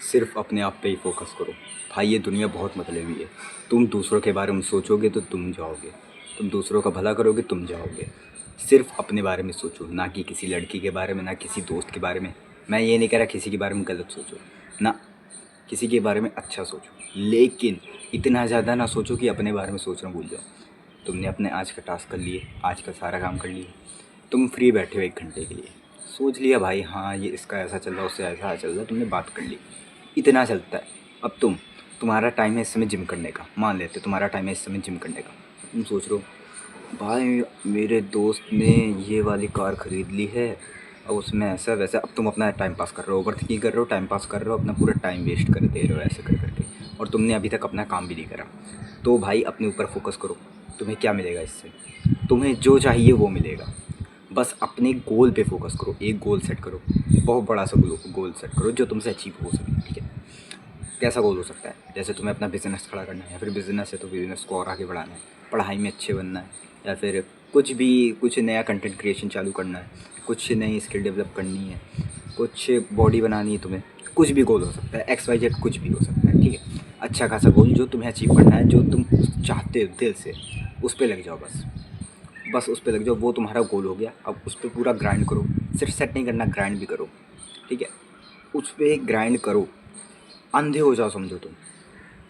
सिर्फ अपने आप पे ही फोकस करो। भाई ये दुनिया बहुत मतलबी है। तुम दूसरों के बारे में सोचोगे तो तुम जाओगे, तुम दूसरों का भला करोगे तुम जाओगे। सिर्फ अपने बारे में सोचो, ना कि किसी लड़की के बारे में, ना किसी दोस्त के बारे में। मैं ये नहीं कह रहा किसी के बारे में गलत सोचो ना, किसी के बारे में अच्छा सोचो, लेकिन इतना ज़्यादा ना सोचो कि अपने बारे में सोचना भूल जाओ। तुमने अपने आज का टास्क कर लिए, आज का सारा काम कर लिए, तुम फ्री बैठे हो 1 घंटे के लिए, सोच लिया भाई हाँ ये इसका ऐसा चल रहा है, उससे ऐसा चल रहा है, तुमने बात कर ली, इतना चलता है। अब तुम्हारा टाइम है इस समय जिम करने का, मान लेते तुम्हारा टाइम है इस समय जिम करने का। तुम सोच रहे हो भाई मेरे दोस्त ने ये वाली कार ख़रीद ली है और उसमें ऐसा वैसा। अब तुम अपना टाइम पास कर रहे हो, ओवर थिंकिंग कर रहे हो, टाइम पास कर रहे हो, अपना पूरा टाइम वेस्ट कर दे रहे हो ऐसे कर करके, और तुमने अभी तक अपना काम भी नहीं करा। तो भाई अपने ऊपर फोकस करो। तुम्हें क्या मिलेगा इससे? तुम्हें जो चाहिए वो मिलेगा। बस अपने गोल पे फोकस करो, एक गोल सेट करो, बहुत बड़ा सा गोल सेट करो जो तुमसे अचीव हो सके। ठीक है, कैसा गोल हो सकता है? जैसे तुम्हें अपना बिज़नेस खड़ा करना है, या फिर बिज़नेस है तो बिज़नेस को और आगे बढ़ाना है, पढ़ाई में अच्छे बनना है, या फिर कुछ भी, कुछ नया कंटेंट क्रिएशन चालू करना है, कुछ नई स्किल डेवलप करनी है, कुछ बॉडी बनानी है तुम्हें, कुछ भी गोल हो सकता है, XYZ कुछ भी हो सकता है। ठीक है, अच्छा खासा गोल जो तुम्हें अचीव करना है, जो तुम चाहते हो दिल से, उस पर लग जाओ। बस बस उस पे लग जाओ, वो तुम्हारा गोल हो गया। अब उस पर पूरा ग्राइंड करो, सिर्फ सेट नहीं करना, ग्राइंड भी करो। ठीक है, उस पर ग्राइंड करो, अंधे हो जाओ समझो तुम।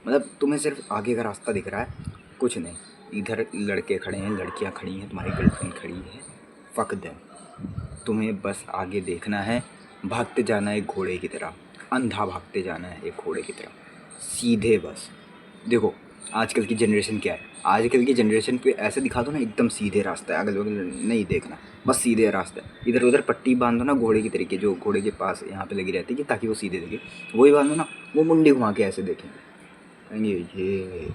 मतलब तुम्हें सिर्फ आगे का रास्ता दिख रहा है, कुछ नहीं। इधर लड़के खड़े हैं, लड़कियां खड़ी हैं, तुम्हारी गर्लफ्रेंड खड़ी है, फक देम। तुम्हें बस आगे देखना है, भागते जाना है एक घोड़े की तरह, अंधा भागते जाना है एक घोड़े की तरह, सीधे। बस देखो आजकल की जनरेशन क्या है, आजकल की जनरेशन पे ऐसे दिखा दो ना एकदम सीधे रास्ता है, अगल बगल नहीं देखना, बस सीधे रास्ता है। इधर उधर पट्टी बांध दो ना घोड़े की तरीके, जो घोड़े के पास यहाँ पे लगी रहती है ताकि वो सीधे देखे, वही बांधो ना, वो मुंडी घुमा के ऐसे देखेंगे, कहेंगे ये।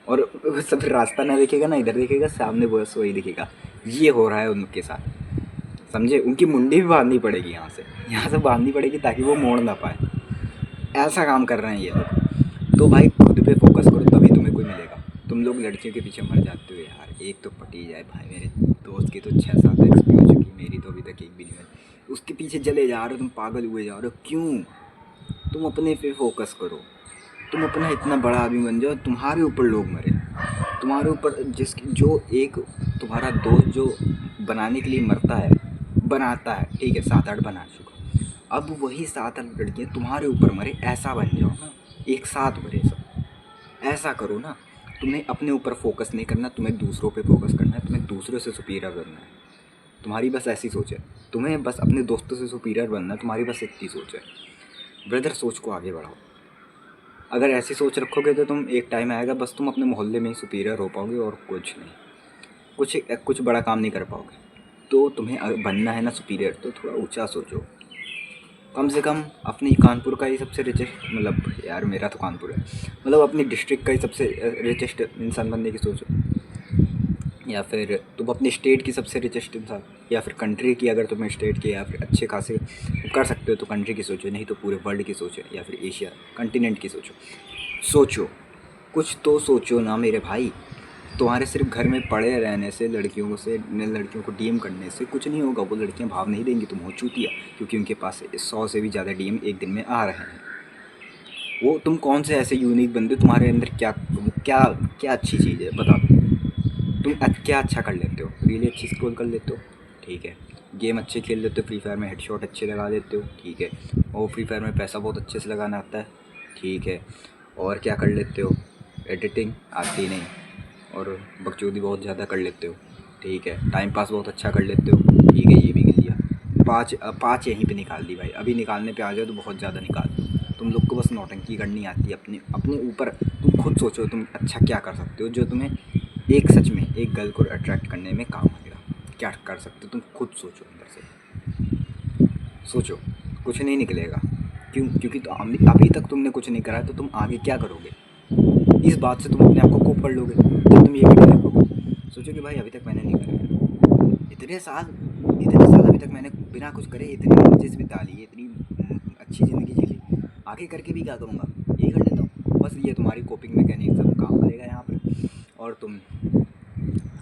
और सब रास्ता ना देखेगा ना, इधर देखेगा सामने, बस वही दिखेगा। ये हो रहा है उनके साथ, समझे? उनकी मुंडी भी बांधनी पड़ेगी, यहाँ से बांधनी पड़ेगी ताकि वो मोड़ ना पाए। ऐसा काम कर रहे हैं ये लोग। तो भाई खुद पे फोकस करो, तभी तुम्हें कोई मिलेगा। तुम लोग लड़कियों के पीछे मर जाते हो यार, एक तो पटी जाए भाई, मेरे दोस्त की तो 6-7 एक्स भी हो चुकी, मेरी तो अभी तक एक भी नहीं हुई। उसके पीछे चले जा रहे हो, तुम पागल हुए जा रहे हो, क्यों? तुम अपने पे फोकस करो, तुम अपना इतना बड़ा आदमी बन जाओ, तुम्हारे ऊपर लोग मरे, तुम्हारे ऊपर जो एक तुम्हारा दोस्त जो बनाने के लिए मरता है, बनाता है, ठीक है 7-8 बना चुका, अब वही 7-8 लड़कियाँ तुम्हारे ऊपर मरे, ऐसा बन जाओ ना, एक साथ मरे सब। ऐसा करो ना। तुम्हें अपने ऊपर फोकस नहीं करना, तुम्हें दूसरों पे फोकस करना है, तुम्हें दूसरों से सुपीरियर बनना है। तुम्हारी बस ऐसी सोच है, तुम्हें बस अपने दोस्तों से सुपीरियर बनना है, तुम्हारी बस इतनी सोच है। ब्रदर सोच को आगे बढ़ाओ। अगर ऐसी सोच रखोगे तो तुम, एक टाइम आएगा बस तुम अपने मोहल्ले में ही सुपीरियर हो पाओगे और कुछ नहीं, कुछ कुछ बड़ा काम नहीं कर पाओगे। तो तुम्हें बनना है ना सुपीरियर, तो थोड़ा ऊंचा सोचो। कम से कम अपनी कानपुर का ही सबसे रिचेस्ट, मतलब यार मेरा तो कानपुर है, मतलब अपनी डिस्ट्रिक्ट का ही सबसे रिचेस्ट इंसान बनने की सोचो, या फिर तुम अपनी स्टेट की सबसे रिचेस्ट इंसान, या फिर कंट्री की, अगर तुम्हें स्टेट की या फिर अच्छे खासे कर सकते हो तो कंट्री की सोचो, नहीं तो पूरे वर्ल्ड की सोचो, या फिर एशिया कंटिनेंट की सोचो। सोचो, कुछ तो सोचो ना मेरे भाई। तुम्हारे सिर्फ घर में पड़े रहने से, लड़कियों को डीएम करने से कुछ नहीं होगा। वो लड़कियां भाव नहीं देंगी तुम हो चूतिया, क्योंकि उनके पास 100 से भी ज़्यादा डीएम एक दिन में आ रहे हैं। वो तुम कौन से ऐसे यूनिक बंदे, तुम्हारे अंदर क्या क्या क्या अच्छी चीज़ है बता दो। तुम क्या अच्छा कर लेते हो? रील अच्छी स्क्रॉल कर लेते हो, ठीक है। गेम अच्छे खेल लेते हो, फ्री फायर में हेडशॉट अच्छे लगा देते हो, ठीक है। और फ्री फायर में पैसा बहुत अच्छे से लगाना आता है, ठीक है। और क्या कर लेते हो? एडिटिंग आती नहीं, और बकचोदी बहुत ज़्यादा कर लेते हो, ठीक है। टाइम पास बहुत अच्छा कर लेते हो, ठीक है, ये भी गिन लिया। पाँच यहीं पे निकाल दी भाई, अभी निकालने पे आ जाओ तो बहुत ज़्यादा निकाल दो। तुम लोग को बस नौटंकी करनी आती है अपने अपने ऊपर। तुम खुद सोचो तुम अच्छा क्या कर सकते हो, जो तुम्हें एक सच में एक गर्ल को अट्रैक्ट करने में काम आएगा। क्या कर सकते हो तुम खुद सोचो, अंदर से सोचो, कुछ नहीं निकलेगा। क्यों? क्योंकि तो अभी तक तुमने कुछ नहीं करा, तो तुम आगे क्या करोगे? इस बात से तुम अपने आप को कोप कर लोगे जब तुम ये वीडियो देखोगे। सोचो कि भाई अभी तक मैंने नहीं करा, इतने साल अभी तक मैंने बिना कुछ करे इतनी मजे से बिता ली, इतनी अच्छी ज़िंदगी जी ली, आगे करके भी क्या करूँगा, यही कर लेता हूँ। बस ये तुम्हारी कोपिंग मैकेनिज्म काम करेगा यहाँ पर, और तुम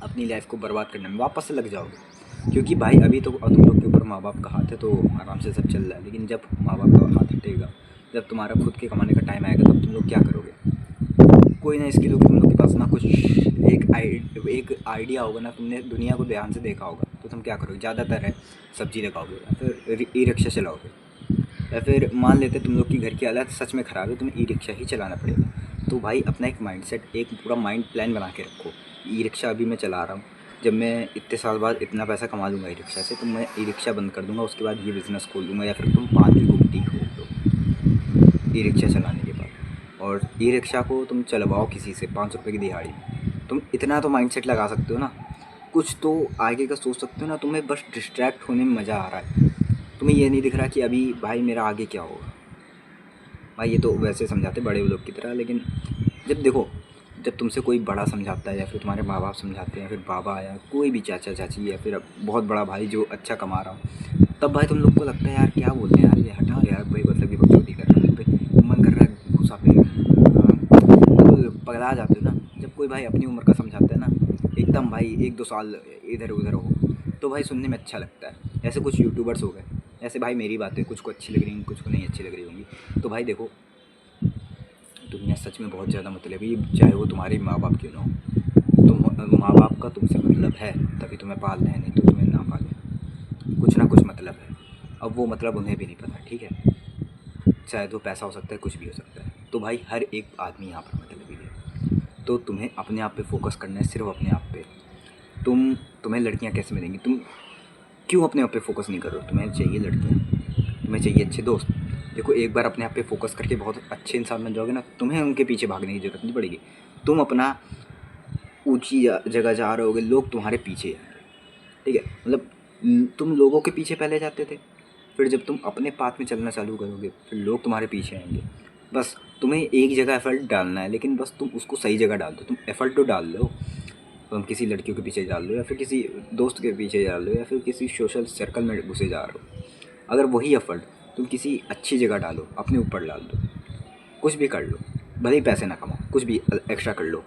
अपनी लाइफ को बर्बाद करने में वापस से लग जाओगे। क्योंकि भाई अभी तो तुम लोग के ऊपर माँ बाप का हाथ है, तो आराम से सब चल रहा है, लेकिन जब माँ बाप का हाथ हटेगा जब तुम्हारा खुद के कमाने का टाइम आएगा तब तुम लोग क्या करोगे? कोई ना स्किल होगी तुम लोग के पास, ना कुछ एक आइडिया होगा, ना तुमने दुनिया को ध्यान से देखा होगा, तो तुम क्या करोगे? ज़्यादातर है सब्जी लगाओगे या फिर ई रिक्शा चलाओगे, या फिर मान लेते तुम लोग की घर की हालत सच में ख़राब है, तुम्हें ई रिक्शा ही चलाना पड़ेगा। तो भाई अपना एक माइंडसेट, एक पूरा माइंड प्लान बना के रखो। ई रिक्शा अभी मैं चला रहा हूँ, जब मैं इतने साल बाद इतना पैसा कमा लूँगा ई रिक्शा से, तो मैं ई रिक्शा बंद कर दूँगा, उसके बाद ये बिज़नेस खोल दूँगा, या फिर तुम 5 की गुमटी खोल दो ई रिक्शा चलाने के बाद। और ई रिक्शा को तुम चलवाओ किसी से 5 रुपये की दिहाड़ी में। तुम इतना तो माइंडसेट लगा सकते हो ना, कुछ तो आगे का सोच सकते हो ना। तुम्हें बस डिस्ट्रैक्ट होने में मज़ा आ रहा है, तुम्हें ये नहीं दिख रहा कि अभी भाई मेरा आगे क्या होगा। भाई ये तो वैसे समझाते बड़े लोग की तरह, लेकिन जब देखो, जब तुमसे कोई बड़ा समझाता है, या फिर तुम्हारे माँ बाप समझाते हैं, या फिर बाबा, या कोई भी चाचा चाची, या फिर बहुत बड़ा भाई जो अच्छा कमा रहा हो, तब भाई तुम लोग को लगता है यार क्या बोलते हैं यार, ये हटाओ यार भाई, मतलब की बकचोदी कर रहा है पे, मन कर रहा है घुसा पे, तो पगला जाते हो ना। जब कोई भाई अपनी उम्र का समझाता है ना, एकदम भाई 1-2 साल इधर उधर हो, तो भाई सुनने में अच्छा लगता है। ऐसे कुछ यूट्यूबर्स हो गए, ऐसे भाई मेरी बातें कुछ को अच्छी लग रही होंगी, कुछ को नहीं अच्छी लग रही होंगी। तो भाई देखो, दुनिया सच में बहुत ज़्यादा मतलबी, चाहे वो तुम्हारे माँ बाप क्यों ना हो। तुम माँ बाप का तुमसे मतलब है, तभी तुम्हें पाल रहे हैं, नहीं तो तुम्हें ना पाले। कुछ ना कुछ मतलब है, अब वो मतलब उन्हें भी नहीं पता, ठीक है। शायद वो पैसा हो सकता है, कुछ भी हो सकता है। तो भाई हर एक आदमी यहाँ पर मतलबी है, तो तुम्हें अपने आप पे फोकस करना है, सिर्फ अपने आप पे। तुम्हें लड़कियाँ कैसे मिलेंगी? तुम क्यों अपने आप पे फोकस नहीं कर रहे हो? तुम्हें चाहिए लड़कियाँ, तुम्हें चाहिए अच्छे दोस्त। देखो, एक बार अपने आप पे फोकस करके बहुत अच्छे इंसान बन जाओगे ना, तुम्हें उनके पीछे भागने की ज़रूरत नहीं पड़ेगी। तुम अपना ऊंची जगह जा रहे होगे, लोग तुम्हारे पीछे आएंगे, ठीक है। मतलब तुम लोगों के पीछे पहले जाते थे, फिर जब तुम अपने पाथ में चलना चालू करोगे, फिर लोग तुम्हारे पीछे आएंगे। बस तुम्हें एक जगह एफर्ट डालना है, लेकिन बस तुम उसको सही जगह डाल दो। तुम एफर्ट तो डाल लो, तुम किसी लड़कियों के पीछे डाल लो, या फिर किसी दोस्त के पीछे डाल लो, या फिर किसी सोशल सर्कल में घुसे जा रहे हो। अगर वही एफर्ट तुम किसी अच्छी जगह डालो, अपने ऊपर डाल दो, कुछ भी कर लो, भले ही पैसे ना कमाओ, कुछ भी एक्स्ट्रा कर लो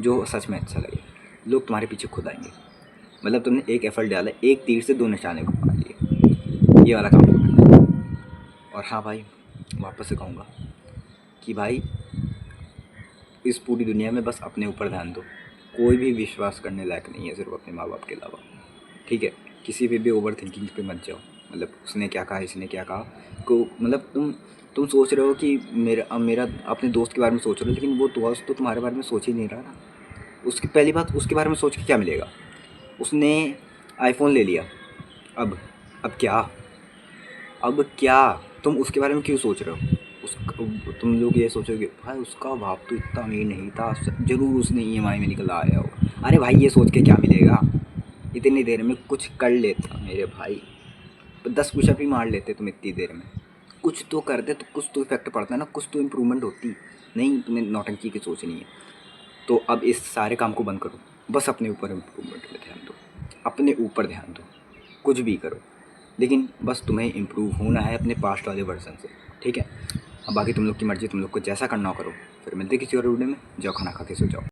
जो सच में अच्छा लगे, लोग तुम्हारे पीछे खुद आएंगे। मतलब तुमने एक एफर्ट डाला, एक तीर से 2 निशाने को मार लिए, ये वाला काम करना है। और हाँ भाई, वापस से कहूँगा कि भाई इस पूरी दुनिया में बस अपने ऊपर ध्यान दो। कोई भी विश्वास करने लायक नहीं है सिर्फ अपने माँ बाप के अलावा, ठीक है। किसी पे भी ओवर थिंकिंग पे मत जाओ। मतलब उसने क्या कहा, इसने क्या कहा, को मतलब तुम सोच रहे हो कि मेरा अपने दोस्त के बारे में सोच रहे हो, लेकिन वो दोस्त तो तुम्हारे बारे में सोच ही नहीं रहा ना। उसकी पहली बात, उसके बारे में सोच के क्या मिलेगा? उसने आईफोन ले लिया, अब अब क्या? अब क्या? तुम उसके बारे में क्यों सोच रहे हो? उस तुम लोग ये सोचोगे भाई उसका बाप तो इतना अमीर नहीं था, ज़रूर उसने ईएमआई में निकला आया होगा। अरे भाई ये सोच के क्या मिलेगा? इतनी देर में कुछ कर लेता मेरे भाई, 10 पुशअप ही मार लेते तुम इतनी देर में। कुछ तो करते तो कुछ तो इफेक्ट पड़ता है ना, कुछ तो इम्प्रूवमेंट होती। नहीं, तुम्हें नौटंकी की सोचनी है। तो अब इस सारे काम को बंद करो, बस अपने ऊपर इम्प्रूवमेंट पे ध्यान दो, अपने ऊपर ध्यान दो। कुछ भी करो, लेकिन बस तुम्हें इम्प्रूव होना है अपने पास्ट वाले वर्जन से, ठीक है। अब बाकी तुम लोग की मर्ज़ी, तुम लोग को जैसा करना हो करो। फिर मिलते किसी और वीडियो में। जाओ खाना खा के सो जाओ।